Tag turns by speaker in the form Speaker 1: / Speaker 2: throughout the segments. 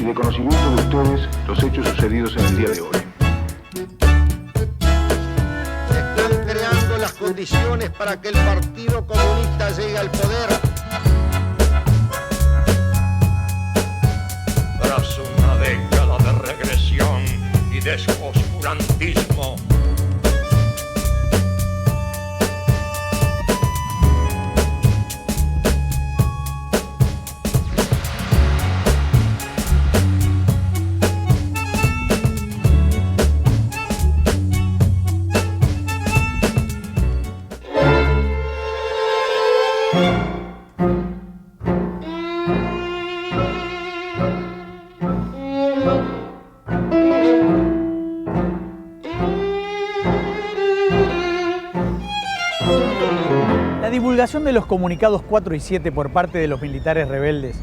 Speaker 1: y de conocimiento de ustedes los hechos sucedidos en el día de hoy.
Speaker 2: Se están creando las condiciones para que el Partido Comunista llegue al poder.
Speaker 3: Tras una década de regresión y de oscurantismo,
Speaker 4: La divulgación de los comunicados 4 y 7 por parte de los militares rebeldes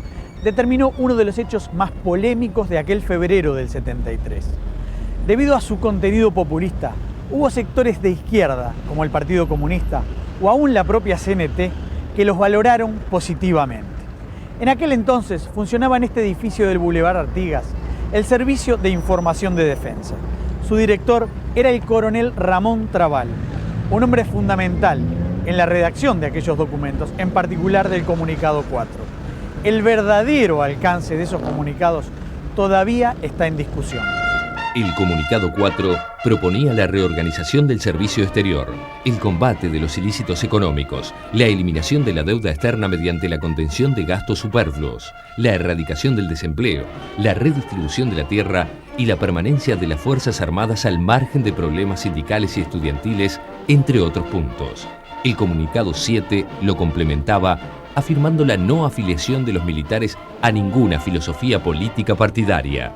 Speaker 4: determinó uno de los hechos más polémicos de aquel febrero del 73. Debido a su contenido populista, hubo sectores de izquierda, como el Partido Comunista, o aún la propia CNT, que los valoraron positivamente. En aquel entonces funcionaba en este edificio del Boulevard Artigas el Servicio de Información de Defensa. Su director era el coronel Ramón Trabal, un hombre fundamental en la redacción de aquellos documentos, en particular del Comunicado 4. El verdadero alcance de esos comunicados todavía está en discusión.
Speaker 5: El Comunicado 4 proponía la reorganización del servicio exterior, el combate de los ilícitos económicos, la eliminación de la deuda externa mediante la contención de gastos superfluos, la erradicación del desempleo, la redistribución de la tierra y la permanencia de las Fuerzas Armadas al margen de problemas sindicales y estudiantiles, entre otros puntos. El Comunicado 7 lo complementaba afirmando la no afiliación de los militares a ninguna filosofía política partidaria.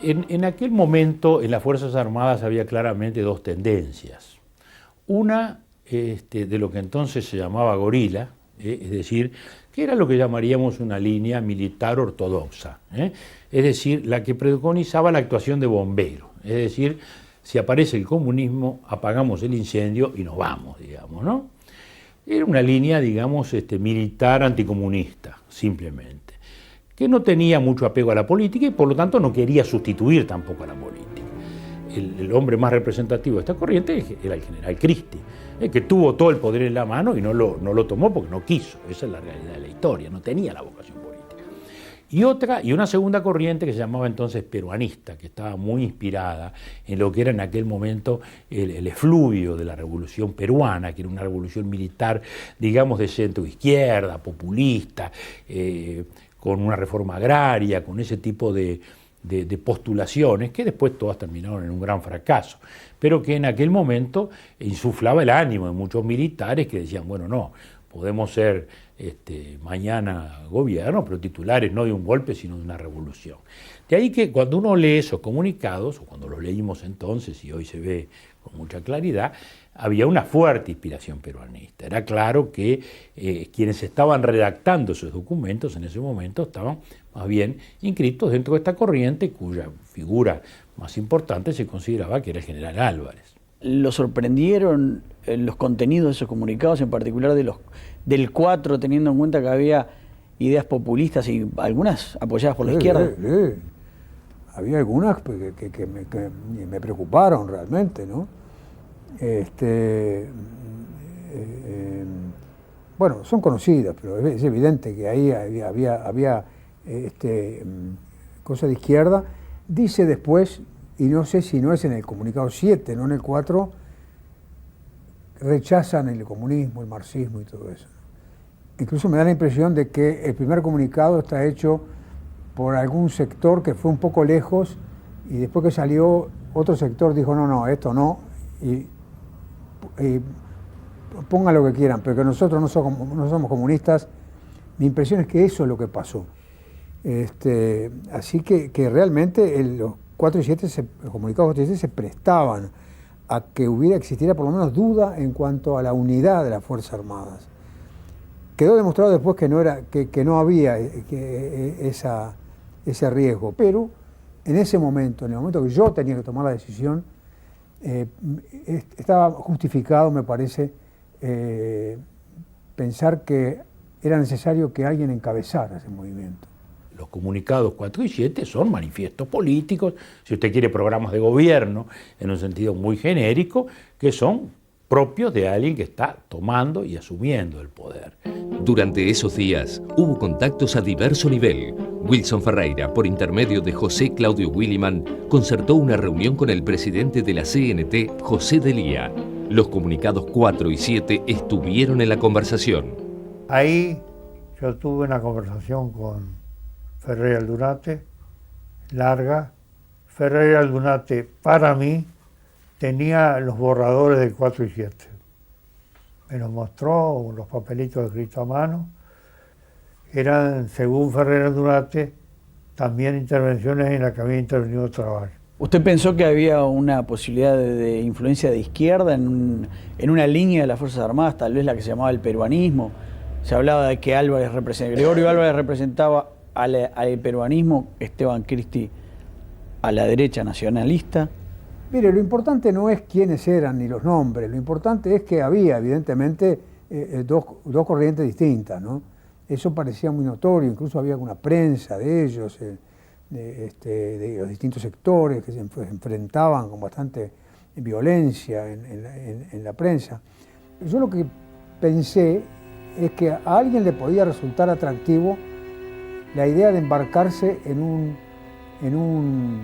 Speaker 6: En aquel momento en las Fuerzas Armadas había claramente dos tendencias. Una de lo que entonces se llamaba gorila, es decir, que era lo que llamaríamos una línea militar ortodoxa, es decir, la que preconizaba la actuación de bombero, es decir, si aparece el comunismo, apagamos el incendio y nos vamos, digamos, ¿no? Era una línea, digamos, militar anticomunista, simplemente, que no tenía mucho apego a la política y por lo tanto no quería sustituir tampoco a la política. El hombre más representativo de esta corriente era el general Christie, que tuvo todo el poder en la mano y no lo tomó porque no quiso. Esa es la realidad de la historia, no tenía la vocación política. Y una segunda corriente que se llamaba entonces peruanista, que estaba muy inspirada en lo que era en aquel momento el efluvio de la revolución peruana, que era una revolución militar, digamos, de centro-izquierda, populista, con una reforma agraria, con ese tipo de postulaciones, que después todas terminaron en un gran fracaso, pero que en aquel momento insuflaba el ánimo de muchos militares que decían, bueno, no, podemos ser mañana gobierno, pero titulares no de un golpe, sino de una revolución. De ahí que cuando uno lee esos comunicados, o cuando los leímos entonces, y hoy se ve con mucha claridad, había una fuerte inspiración peruanista. Era claro que quienes estaban redactando esos documentos en ese momento estaban más bien inscritos dentro de esta corriente, cuya figura más importante se consideraba que era el general Álvarez.
Speaker 4: ¿Lo sorprendieron los contenidos de esos comunicados, en particular del 4, teniendo en cuenta que había ideas populistas y algunas apoyadas por la izquierda?
Speaker 7: Sí. Había algunas que me preocuparon realmente, ¿no? Bueno, son conocidas, pero es evidente que ahí había cosa de izquierda. Dice después, y no sé si no es en el comunicado 7, no en el 4, rechazan el comunismo, el marxismo y todo eso. Incluso me da la impresión de que el primer comunicado está hecho por algún sector que fue un poco lejos y después que salió otro sector dijo no, esto no, y pongan lo que quieran, pero que nosotros no somos comunistas. Mi impresión es que eso es lo que pasó. Así que realmente los 4 y 7, los comunicados 4 y 7 se prestaban a que existiera por lo menos duda en cuanto a la unidad de las Fuerzas Armadas. Quedó demostrado después que no había ese riesgo, pero en ese momento, en el momento que yo tenía que tomar la decisión, estaba justificado, me parece, pensar que era necesario que alguien encabezara ese movimiento.
Speaker 6: Los comunicados 4 y 7 son manifiestos políticos, si usted quiere programas de gobierno, en un sentido muy genérico, que son propios de alguien que está tomando y asumiendo el poder.
Speaker 5: Durante esos días hubo contactos a diverso nivel. Wilson Ferreira, por intermedio de José Claudio Williman, concertó una reunión con el presidente de la CNT, José Delía. Los comunicados 4 y 7 estuvieron en la conversación.
Speaker 8: Ahí yo tuve una conversación con Ferreira Aldunate, larga. Ferreira Aldunate, para mí, tenía los borradores del 4 y 7. Me los mostró, los papelitos escritos a mano. Eran, según Ferreira Aldunate, también intervenciones en las que había intervenido Travall.
Speaker 4: ¿Usted pensó que había una posibilidad de influencia de izquierda en una línea de las Fuerzas Armadas, tal vez la que se llamaba el peruanismo? Se hablaba de que Gregorio Álvarez representaba al peruanismo, Esteban Cristi a la derecha nacionalista.
Speaker 7: Mire, lo importante no es quiénes eran ni los nombres, lo importante es que había evidentemente dos corrientes distintas, ¿no? Eso parecía muy notorio, incluso había una prensa de ellos, de los distintos sectores que se enfrentaban con bastante violencia en la prensa. Yo lo que pensé es que a alguien le podía resultar atractivo la idea de embarcarse en un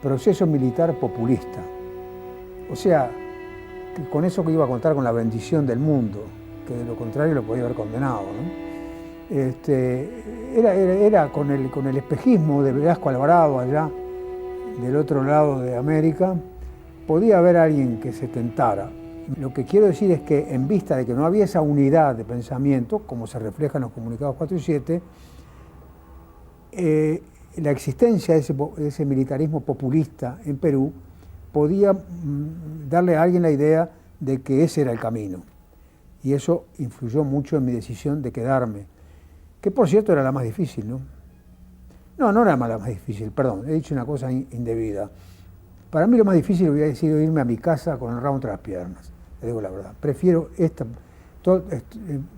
Speaker 7: proceso militar populista. O sea, que con eso que iba a contar con la bendición del mundo, que de lo contrario lo podía haber condenado, ¿no? Era con el espejismo de Velasco Alvarado allá, del otro lado de América, podía haber alguien que se tentara. Lo que quiero decir es que en vista de que no había esa unidad de pensamiento, como se refleja en los comunicados 4 y 7, la existencia de ese militarismo populista en Perú podía darle a alguien la idea de que ese era el camino. Y eso influyó mucho en mi decisión de quedarme, que por cierto era la más difícil, ¿no? No era la más difícil, perdón, he dicho una cosa indebida. Para mí lo más difícil hubiera sido irme a mi casa con el rabo entre las piernas, le digo la verdad. Prefiero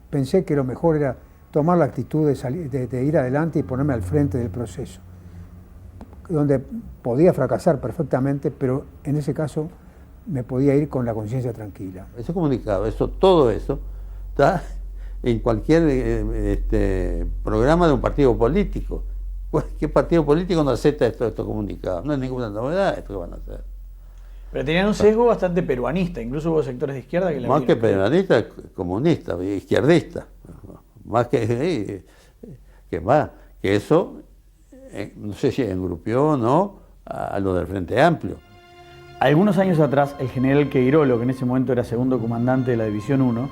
Speaker 7: pensé que lo mejor era tomar la actitud de ir adelante y ponerme al frente del proceso, donde podía fracasar perfectamente, pero en ese caso me podía ir con la conciencia tranquila.
Speaker 9: Ese comunicado, todo eso, está en cualquier programa de un partido político. ¿Qué partido político no acepta estos comunicados? No es ninguna novedad esto que van a hacer.
Speaker 4: Pero tenían un sesgo bastante peruanista, incluso hubo sectores de izquierda que...
Speaker 9: Más que peruanista, comunista, izquierdista. Más que eso, no sé si engrupió o no a lo del Frente Amplio.
Speaker 4: Algunos años atrás, el general Queirolo, que en ese momento era segundo comandante de la División 1,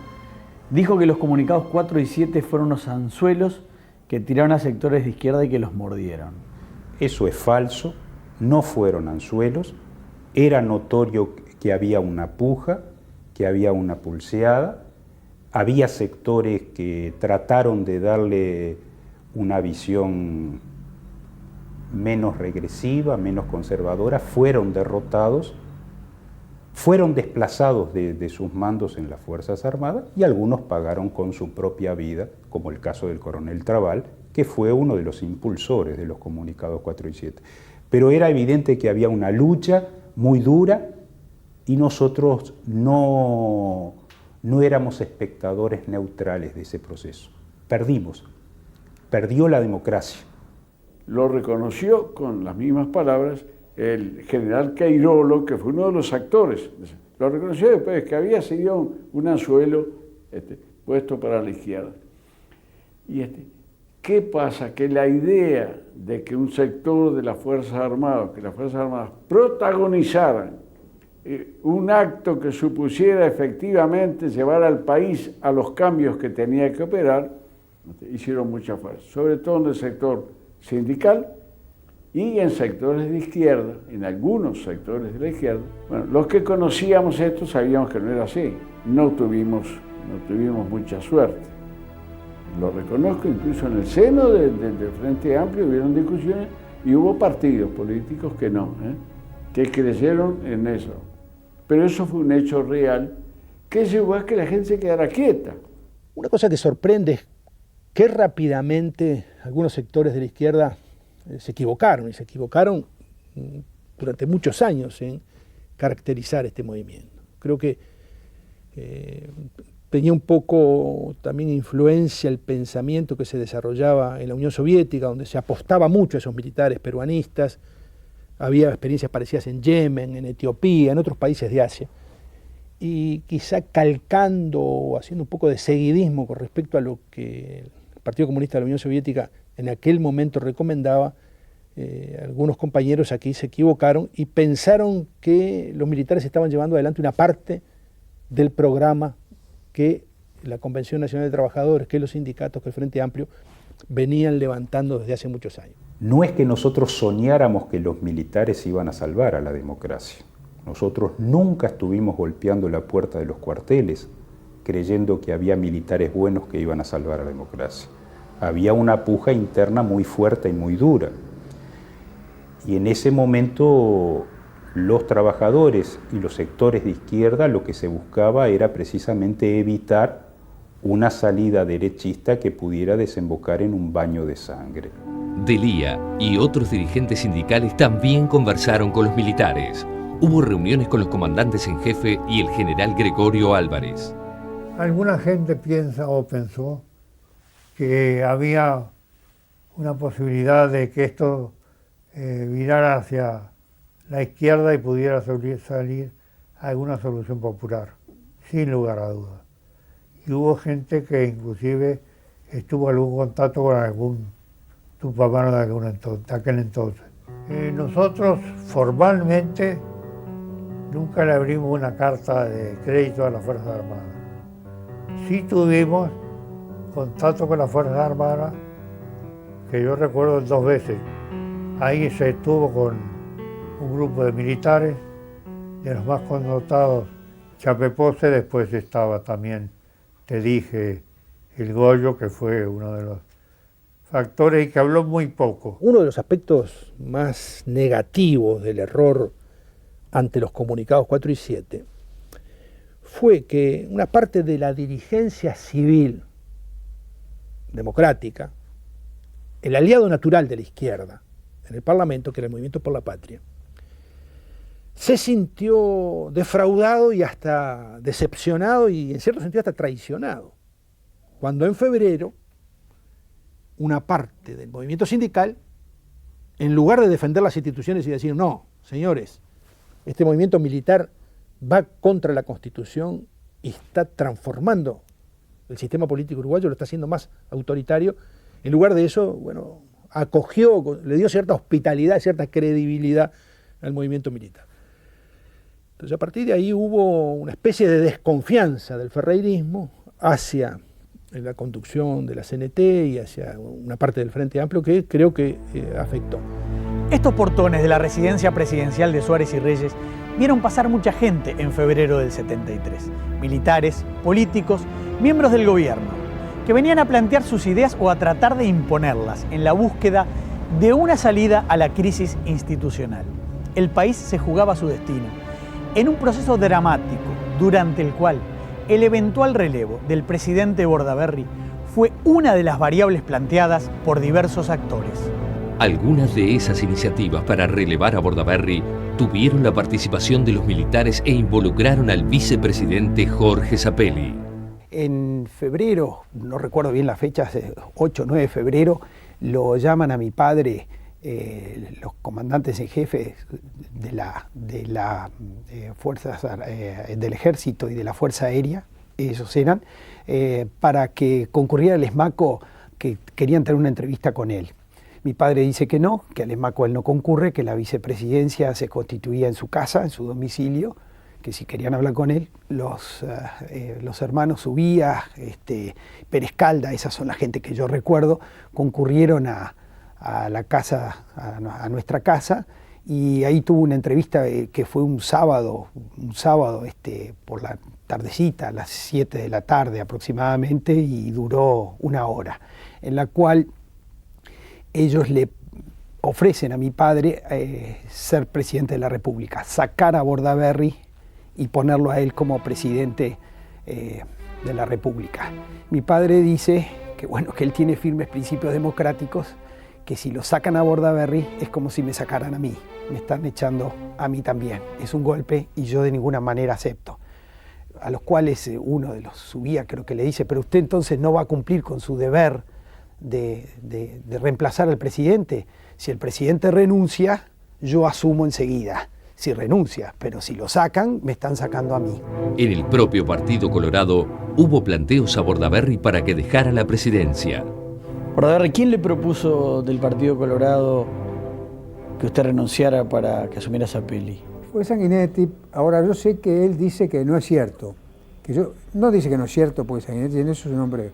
Speaker 4: dijo que los comunicados 4 y 7 fueron unos anzuelos que tiraron a sectores de izquierda y que los mordieron.
Speaker 10: Eso es falso, no fueron anzuelos, era notorio que había una puja, que había una pulseada, había sectores que trataron de darle una visión menos regresiva, menos conservadora, fueron derrotados, fueron desplazados de sus mandos en las Fuerzas Armadas y algunos pagaron con su propia vida, como el caso del coronel Travall, que fue uno de los impulsores de los comunicados 4 y 7. Pero era evidente que había una lucha muy dura y nosotros no éramos espectadores neutrales de ese proceso. Perdió la democracia.
Speaker 11: Lo reconoció con las mismas palabras el general Queirolo, que fue uno de los actores. Lo reconoció después que había sido un anzuelo puesto para la izquierda. Y ¿qué pasa? Que la idea de que un sector de las Fuerzas Armadas, que las Fuerzas Armadas protagonizaran un acto que supusiera efectivamente llevar al país a los cambios que tenía que operar, hicieron mucha fuerza, sobre todo en el sector sindical y en sectores de izquierda, en algunos sectores de la izquierda. Bueno, los que conocíamos esto sabíamos que no era así, no tuvimos mucha suerte. Lo reconozco, incluso en el seno del Frente Amplio hubieron discusiones y hubo partidos políticos que no, que creyeron en eso. Pero eso fue un hecho real que llevó a que la gente se quedara quieta.
Speaker 12: Una cosa que sorprende es que rápidamente algunos sectores de la izquierda se equivocaron, y se equivocaron durante muchos años en caracterizar este movimiento. Creo que tenía un poco también influencia el pensamiento que se desarrollaba en la Unión Soviética, donde se apostaba mucho a esos militares peruanistas. Había experiencias parecidas en Yemen, en Etiopía, en otros países de Asia. Y quizá calcando o haciendo un poco de seguidismo con respecto a lo que el Partido Comunista de la Unión Soviética en aquel momento recomendaba, algunos compañeros aquí se equivocaron y pensaron que los militares estaban llevando adelante una parte del programa que la Convención Nacional de Trabajadores, que los sindicatos, que el Frente Amplio venían levantando desde hace muchos años.
Speaker 10: No es que nosotros soñáramos que los militares iban a salvar a la democracia. Nosotros nunca estuvimos golpeando la puerta de los cuarteles creyendo que había militares buenos que iban a salvar a la democracia. Había una puja interna muy fuerte y muy dura. Y en ese momento los trabajadores y los sectores de izquierda lo que se buscaba era precisamente evitar una salida derechista que pudiera desembocar en un baño de sangre.
Speaker 5: Delía y otros dirigentes sindicales también conversaron con los militares. Hubo reuniones con los comandantes en jefe y el general Gregorio Álvarez.
Speaker 8: Alguna gente piensa o pensó que había una posibilidad de que esto virara hacia la izquierda y pudiera salir alguna solución popular, sin lugar a dudas. Y hubo gente que inclusive estuvo en algún contacto con algún tupamano de aquel entonces. Nosotros formalmente nunca le abrimos una carta de crédito a las Fuerzas Armadas. Sí tuvimos contacto con las Fuerzas Armadas, que yo recuerdo 2 veces. Ahí se estuvo con un grupo de militares, de los más connotados, Chapepose, después estaba también, te dije, el Goyo, que fue uno de los factores y que habló muy poco.
Speaker 12: Uno de los aspectos más negativos del error ante los comunicados 4 y 7 fue que una parte de la dirigencia civil democrática, el aliado natural de la izquierda en el Parlamento, que era el Movimiento por la Patria, se sintió defraudado y hasta decepcionado y en cierto sentido hasta traicionado, cuando en febrero una parte del movimiento sindical, en lugar de defender las instituciones y decir, no, señores, este movimiento militar va contra la Constitución y está transformando el sistema político uruguayo, lo está haciendo más autoritario, en lugar de eso, bueno, acogió, le dio cierta hospitalidad, cierta credibilidad al movimiento militar. Entonces a partir de ahí hubo una especie de desconfianza del ferreirismo hacia la conducción de la CNT y hacia una parte del Frente Amplio que creo que afectó.
Speaker 4: Estos portones de la residencia presidencial de Suárez y Reyes vieron pasar mucha gente en febrero del 73. Militares, políticos, miembros del gobierno, que venían a plantear sus ideas o a tratar de imponerlas en la búsqueda de una salida a la crisis institucional. El país se jugaba su destino en un proceso dramático durante el cual el eventual relevo del presidente Bordaberry fue una de las variables planteadas por diversos actores.
Speaker 5: Algunas de esas iniciativas para relevar a Bordaberry tuvieron la participación de los militares e involucraron al vicepresidente Jorge Zapelli.
Speaker 12: En febrero, no recuerdo bien la fecha, 8 o 9 de febrero, lo llaman a mi padre los comandantes en jefe de la fuerzas del ejército y de la Fuerza Aérea, ellos eran, para que concurriera al ESMACO, que querían tener una entrevista con él. Mi padre dice que no, que al ESMACO él no concurre, que la vicepresidencia se constituía en su casa, en su domicilio, que si querían hablar con él, los hermanos Ubía, Pérez Calda, esas son la gente que yo recuerdo, concurrieron a la casa, a nuestra casa, y ahí tuvo una entrevista que fue un sábado por la tardecita, a las 7 de la tarde aproximadamente, y duró 1 hora, en la cual ellos le ofrecen a mi padre ser presidente de la República, sacar a Bordaberry y ponerlo a él como presidente de la República. Mi padre dice bueno, que él tiene firmes principios democráticos, que si lo sacan a Bordaberry es como si me sacaran a mí. Me están echando a mí también. Es un golpe y yo de ninguna manera acepto. A los cuales uno de los subía, creo que le dice, pero usted entonces no va a cumplir con su deber de reemplazar al presidente. Si el presidente renuncia, yo asumo enseguida. Si renuncia, pero si lo sacan, me están sacando a mí.
Speaker 5: En el propio Partido Colorado hubo planteos a Bordaberry para que dejara la presidencia.
Speaker 4: Bordaberry, ¿quién le propuso del Partido Colorado que usted renunciara para que asumiera Zappelli?
Speaker 7: Fue Sanguinetti. Ahora, yo sé que él dice que no es cierto. No dice que no es cierto, porque Sanguinetti en eso es un hombre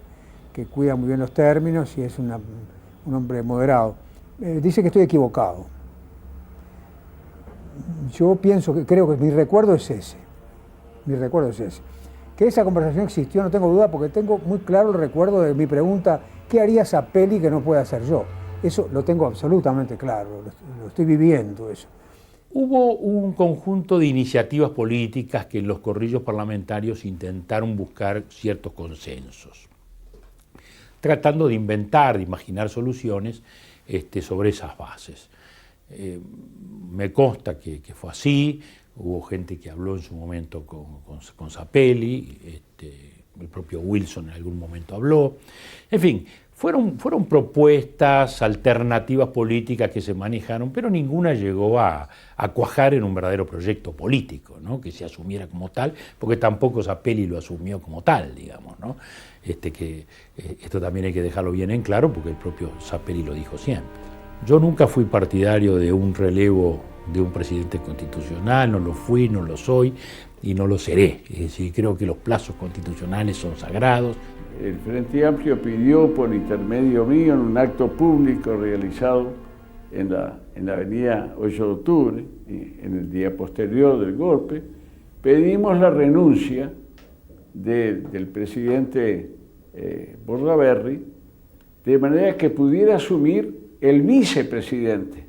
Speaker 7: que cuida muy bien los términos y es un hombre moderado. Dice que estoy equivocado. Yo creo que mi recuerdo es ese. Que esa conversación existió, no tengo duda, porque tengo muy claro el recuerdo de mi pregunta, ¿qué haría Zappelli que no pueda hacer yo? Eso lo tengo absolutamente claro, lo estoy viviendo eso.
Speaker 6: Hubo un conjunto de iniciativas políticas que en los corrillos parlamentarios intentaron buscar ciertos consensos, tratando de inventar, de imaginar soluciones sobre esas bases. Me consta que fue así, hubo gente que habló en su momento con Zappelli, el propio Wilson en algún momento habló, en fin, fueron propuestas, alternativas políticas que se manejaron, pero ninguna llegó a cuajar en un verdadero proyecto político, ¿no? Que se asumiera como tal, porque tampoco Zappelli lo asumió como tal, digamos, ¿no? Esto también hay que dejarlo bien en claro, porque el propio Zappelli lo dijo siempre. Yo nunca fui partidario de un relevo de un presidente constitucional, no lo fui, no lo soy y no lo seré. Es decir, creo que los plazos constitucionales son sagrados.
Speaker 11: El Frente Amplio pidió por intermedio mío en un acto público realizado en la avenida 8 de octubre, en el día posterior del golpe, pedimos la renuncia del presidente Bordaberry, de manera que pudiera asumir el vicepresidente,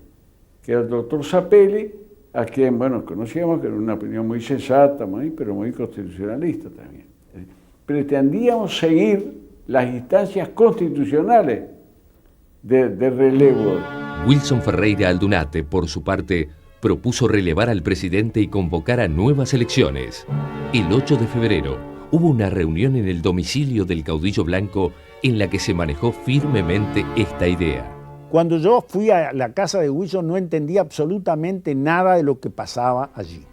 Speaker 11: que era el doctor Zappelli, a quien, bueno, conocíamos que era una opinión muy sensata, pero muy constitucionalista también. Pretendíamos seguir las instancias constitucionales de relevo.
Speaker 5: Wilson Ferreira Aldunate, por su parte, propuso relevar al presidente y convocar a nuevas elecciones. El 8 de febrero hubo una reunión en el domicilio del caudillo blanco en la que se manejó firmemente esta idea.
Speaker 13: Cuando yo fui a la casa de Wilson no entendía absolutamente nada de lo que pasaba allí.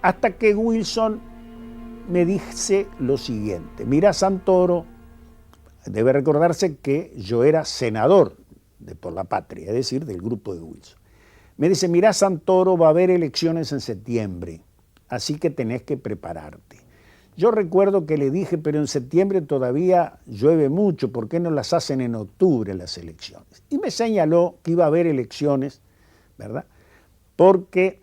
Speaker 13: Hasta que Wilson me dice lo siguiente: mira, Santoro, debe recordarse que yo era senador de Por la Patria, es decir, del grupo de Wilson. Me dice, mira, Santoro, va a haber elecciones en septiembre, así que tenés que prepararte. Yo recuerdo que le dije, pero en septiembre todavía llueve mucho, ¿por qué no las hacen en octubre las elecciones? Y me señaló que iba a haber elecciones, ¿verdad? Porque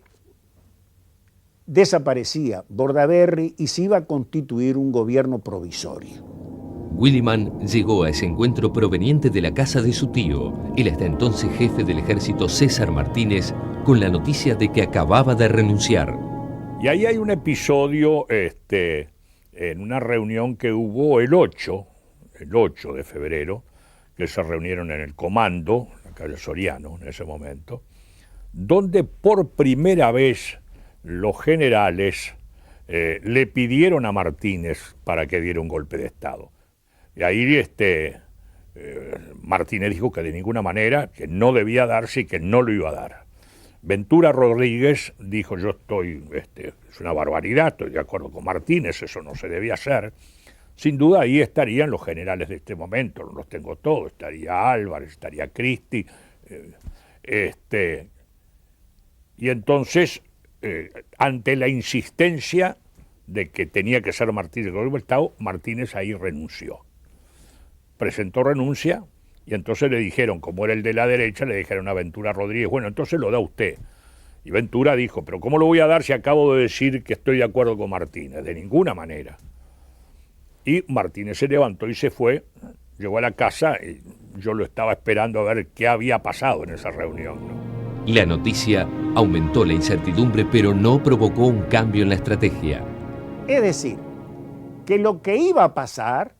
Speaker 13: desaparecía Bordaberry y se iba a constituir un gobierno provisorio.
Speaker 5: Williman llegó a ese encuentro proveniente de la casa de su tío, el hasta entonces jefe del ejército César Martínez, con la noticia de que acababa de renunciar.
Speaker 3: Y ahí hay un episodio en una reunión que hubo el 8 de febrero, que se reunieron en el comando, en la calle Soriano en ese momento, donde por primera vez los generales le pidieron a Martínez para que diera un golpe de Estado. Y ahí Martínez dijo que de ninguna manera, que no debía darse y que no lo iba a dar. Ventura Rodríguez dijo, yo es una barbaridad, estoy de acuerdo con Martínez, eso no se debía hacer. Sin duda ahí estarían los generales de este momento, no los tengo todos, estaría Álvarez, estaría Cristi, y entonces, ante la insistencia de que tenía que ser Martínez el golpe de Estado, Martínez ahí renunció. Presentó renuncia y entonces le dijeron, como era el de la derecha, le dijeron a Ventura Rodríguez, bueno, entonces lo da usted. Y Ventura dijo, pero ¿cómo lo voy a dar si acabo de decir que estoy de acuerdo con Martínez? De ninguna manera. Y Martínez se levantó y se fue, llegó a la casa y yo lo estaba esperando a ver qué había pasado en esa reunión, ¿no?
Speaker 5: La noticia aumentó la incertidumbre, pero no provocó un cambio en la estrategia.
Speaker 13: Es decir, que lo que iba a pasar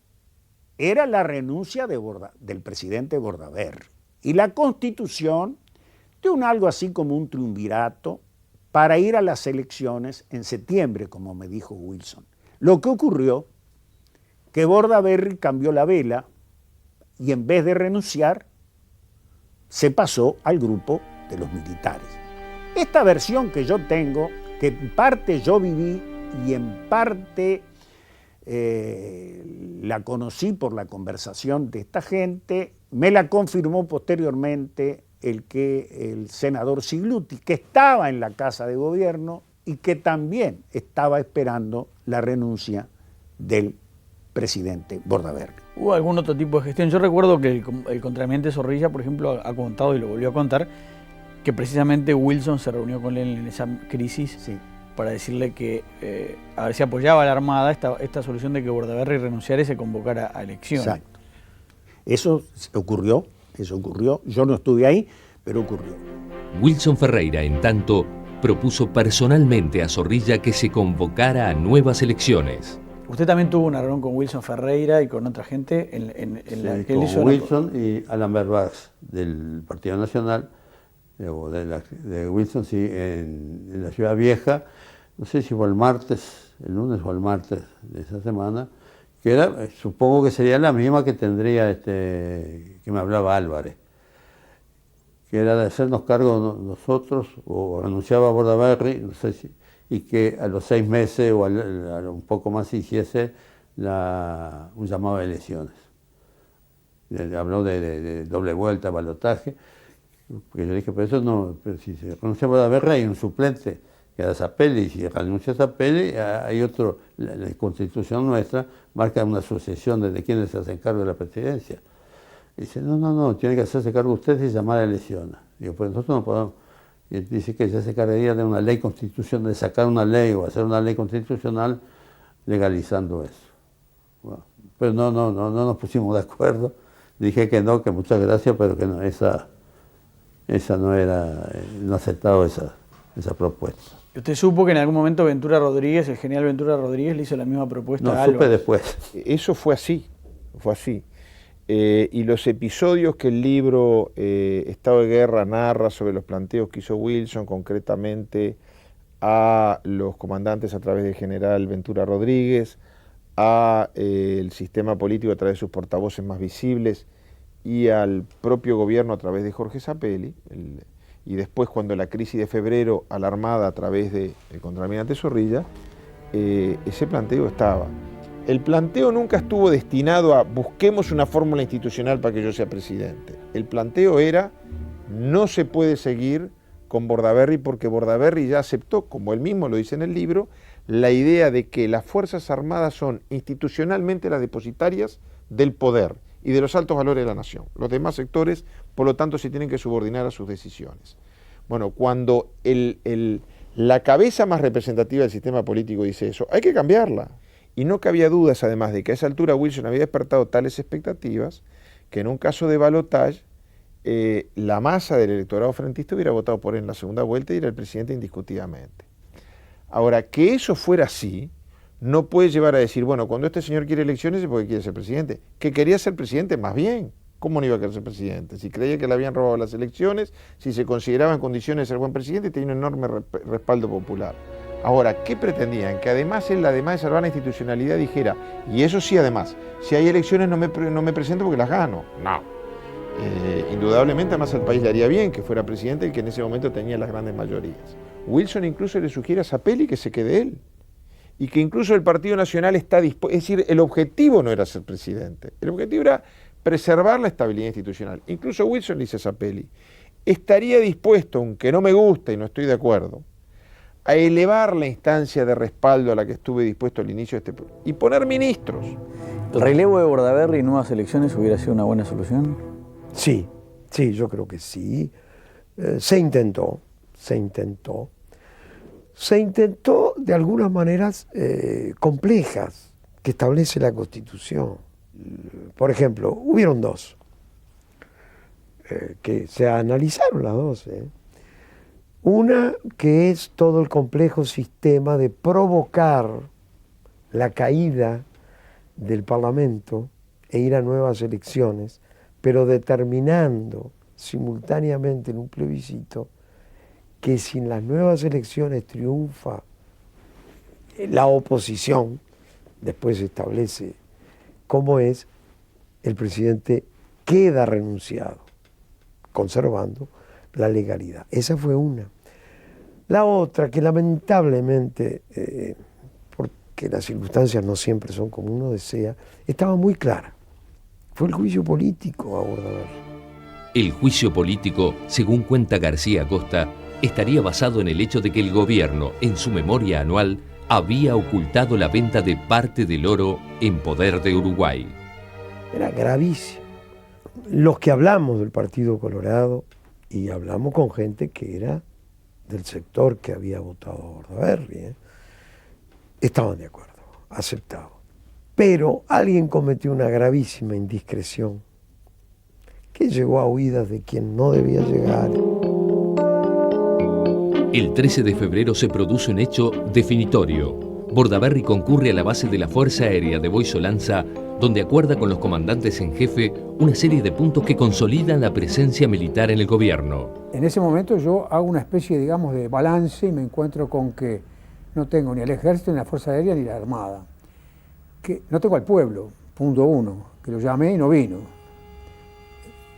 Speaker 13: era la renuncia del presidente Bordaberry y la constitución de algo así como un triunvirato para ir a las elecciones en septiembre, como me dijo Wilson. Lo que ocurrió, que Bordaberry cambió la vela y en vez de renunciar, se pasó al grupo de los militares. Esta versión que yo tengo, que en parte yo viví y en parte la conocí por la conversación de esta gente, me la confirmó posteriormente el senador Sigluti, que estaba en la Casa de Gobierno y que también estaba esperando la renuncia del presidente Bordaberry.
Speaker 4: ¿Hubo algún otro tipo de gestión? Yo recuerdo que el contraalmirante Zorrilla, por ejemplo, ha contado y lo volvió a contar, que precisamente Wilson se reunió con él en esa crisis para decirle que a ver si apoyaba a la Armada esta solución de que Bordaberry renunciara y se convocara a elecciones.
Speaker 13: Exacto. Eso ocurrió, yo no estuve ahí, pero ocurrió.
Speaker 5: Wilson Ferreira, en tanto, propuso personalmente a Zorrilla que se convocara a nuevas elecciones.
Speaker 4: Usted también tuvo una reunión con Wilson Ferreira y con otra gente en la que él hizo
Speaker 9: Wilson y Alan Berbach del Partido Nacional, de Wilson, sí, en la Ciudad Vieja, no sé si fue el lunes o el martes de esa semana, que era, supongo que sería la misma que tendría que me hablaba Álvarez, que era de hacernos cargo nosotros, o renunciaba a Bordaberry, no sé si, y que a los 6 meses o a un poco más hiciese un llamado a elecciones. Habló de doble vuelta, balotaje, porque yo dije, pero eso no, pero si se renuncia a Bordaberry hay un suplente, que era Zappelli, y si renuncia a Zappelli, hay otro, la Constitución nuestra marca una sucesión de quienes se hacen cargo de la presidencia. Y dice, no, tiene que hacerse cargo usted y llamar a elecciones. Digo, pues nosotros no podemos. Y él dice que ya se encargaría de una ley constitucional, de sacar una ley o hacer una ley constitucional legalizando eso. Bueno, pero no nos pusimos de acuerdo. Dije que no, que muchas gracias, pero que no, esa no era, no aceptaba esa propuesta.
Speaker 4: ¿Usted supo que en algún momento Ventura Rodríguez, el general Ventura Rodríguez, le hizo la misma propuesta a Álvarez?
Speaker 9: No, supe después.
Speaker 14: Eso fue así. Y los episodios que el libro Estado de Guerra narra sobre los planteos que hizo Wilson, concretamente a los comandantes a través del general Ventura Rodríguez, a el sistema político a través de sus portavoces más visibles y al propio gobierno a través de Jorge Zappelli, y después cuando la crisis de febrero a la Armada a través del contraalmirante Zorrilla, ese planteo estaba. El planteo nunca estuvo destinado a busquemos una fórmula institucional para que yo sea presidente. El planteo era no se puede seguir con Bordaberry porque Bordaberry ya aceptó, como él mismo lo dice en el libro, la idea de que las Fuerzas Armadas son institucionalmente las depositarias del poder y de los altos valores de la nación. Los demás sectores, por lo tanto, se tienen que subordinar a sus decisiones. Bueno, cuando la cabeza más representativa del sistema político dice eso, hay que cambiarla. Y no cabía dudas, además, de que a esa altura Wilson había despertado tales expectativas que en un caso de balotaje la masa del electorado frentista hubiera votado por él en la segunda vuelta y era el presidente indiscutidamente. Ahora, que eso fuera así, no puede llevar a decir, bueno, cuando este señor quiere elecciones es porque quiere ser presidente. Que quería ser presidente, más bien. ¿Cómo no iba a querer ser presidente? Si creía que le habían robado las elecciones, si se consideraba en condiciones de ser buen presidente, tenía un enorme respaldo popular. Ahora, ¿qué pretendían? Que además él, además de salvar la institucionalidad, dijera, y eso sí, además, si hay elecciones no me presento porque las gano. No. Indudablemente, además al país le haría bien que fuera presidente el que en ese momento tenía las grandes mayorías. Wilson incluso le sugiere a Zappelli que se quede él. Y que incluso el Partido Nacional está dispuesto, es decir, el objetivo no era ser presidente, el objetivo era preservar la estabilidad institucional. Incluso Wilson le dice a Zappelli, estaría dispuesto, aunque no me gusta y no estoy de acuerdo, a elevar la instancia de respaldo a la que estuve dispuesto al inicio de y poner ministros.
Speaker 4: ¿El relevo de Bordaberry y nuevas elecciones hubiera sido una buena solución?
Speaker 15: Sí, yo creo que sí. Se intentó de algunas maneras complejas que establece la Constitución. Por ejemplo, hubieron dos, que se analizaron las dos. Una que es todo el complejo sistema de provocar la caída del Parlamento e ir a nuevas elecciones, pero determinando simultáneamente en un plebiscito que si en las nuevas elecciones triunfa la oposición, después se establece cómo es, el presidente queda renunciado, conservando la legalidad. Esa fue una. La otra, que lamentablemente, porque las circunstancias no siempre son como uno desea, estaba muy clara. Fue el juicio político a Bordaberry.
Speaker 5: El juicio político, según cuenta García Acosta, estaría basado en el hecho de que el gobierno, en su memoria anual, había ocultado la venta de parte del oro en poder de Uruguay.
Speaker 15: Era gravísimo. Los que hablamos del Partido Colorado, y hablamos con gente que era del sector que había votado a Bordaberry, estaban de acuerdo, aceptaban. Pero alguien cometió una gravísima indiscreción que llegó a oídas de quien no debía llegar.
Speaker 5: El 13 de febrero se produce un hecho definitorio. Bordaberry concurre a la base de la Fuerza Aérea de Boisolanza, donde acuerda con los comandantes en jefe una serie de puntos que consolidan la presencia militar en el gobierno.
Speaker 7: En ese momento yo hago una especie, digamos, de balance y me encuentro con que no tengo ni el ejército, ni la Fuerza Aérea, ni la Armada. Que no tengo al pueblo, punto uno, que lo llamé y no vino.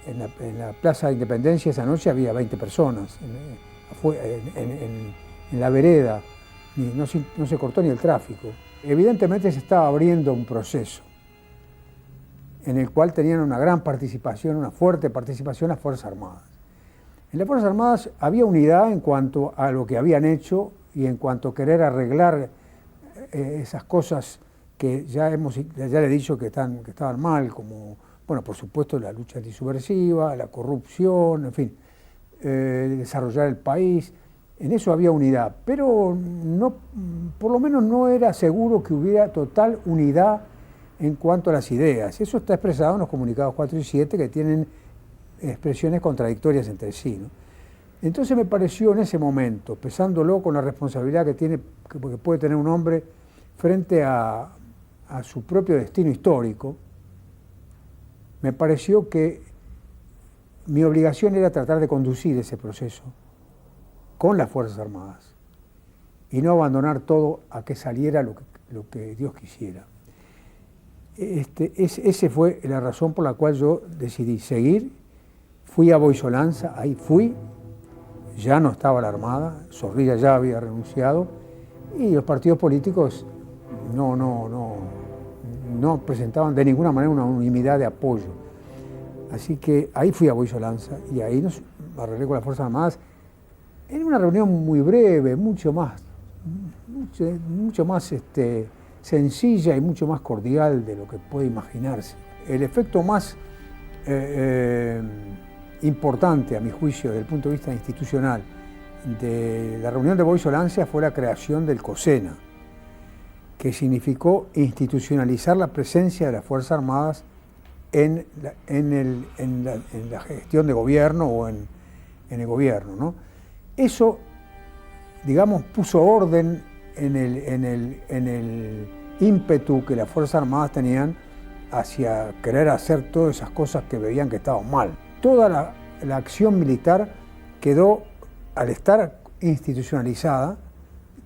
Speaker 7: En la Plaza de Independencia esa noche había 20 personas, en la vereda, no se cortó ni el tráfico. Evidentemente se estaba abriendo un proceso en el cual tenían una gran participación, una fuerte participación las Fuerzas Armadas. En las Fuerzas Armadas había unidad en cuanto a lo que habían hecho y en cuanto a querer arreglar esas cosas que ya le he dicho que estaban mal, como, bueno, por supuesto la lucha antisubversiva, la corrupción, en fin, desarrollar el país. En eso había unidad, pero no, por lo menos no era seguro que hubiera total unidad en cuanto a las ideas. Eso está expresado en los comunicados 4 y 7, que tienen expresiones contradictorias entre sí, ¿no? Entonces me pareció en ese momento, pesándolo con la responsabilidad que puede tener un hombre frente a su propio destino histórico, me pareció que mi obligación era tratar de conducir ese proceso con las Fuerzas Armadas y no abandonar todo a que saliera lo que Dios quisiera. Esa fue la razón por la cual yo decidí seguir. Fui a Boisolanza, ahí fui, ya no estaba la Armada, Zorrilla ya había renunciado y los partidos políticos no presentaban de ninguna manera una unanimidad de apoyo. Así que ahí fui a Boisolanza y ahí nos arreglé con las Fuerzas Armadas en una reunión muy breve, mucho más sencilla y mucho más cordial de lo que puede imaginarse. El efecto más importante, a mi juicio, desde el punto de vista institucional, de la reunión de Boisolanza fue la creación del COSENA, que significó institucionalizar la presencia de las Fuerzas Armadas en la gestión de gobierno o en el gobierno, ¿no? Eso, digamos, puso orden en el ímpetu que las Fuerzas Armadas tenían hacia querer hacer todas esas cosas que veían que estaban mal. Toda la acción militar quedó, al estar institucionalizada,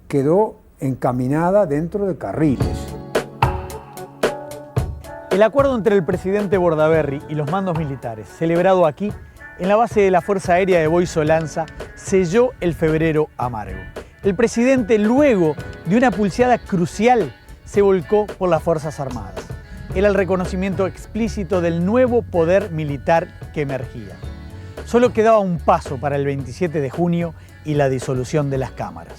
Speaker 7: quedó encaminada dentro de carriles.
Speaker 4: El acuerdo entre el presidente Bordaberry y los mandos militares, celebrado aquí, en la base de la Fuerza Aérea de Boisolanza, selló el febrero amargo. El presidente, luego de una pulseada crucial, se volcó por las Fuerzas Armadas. Era el reconocimiento explícito del nuevo poder militar que emergía. Solo quedaba un paso para el 27 de junio y la disolución de las cámaras.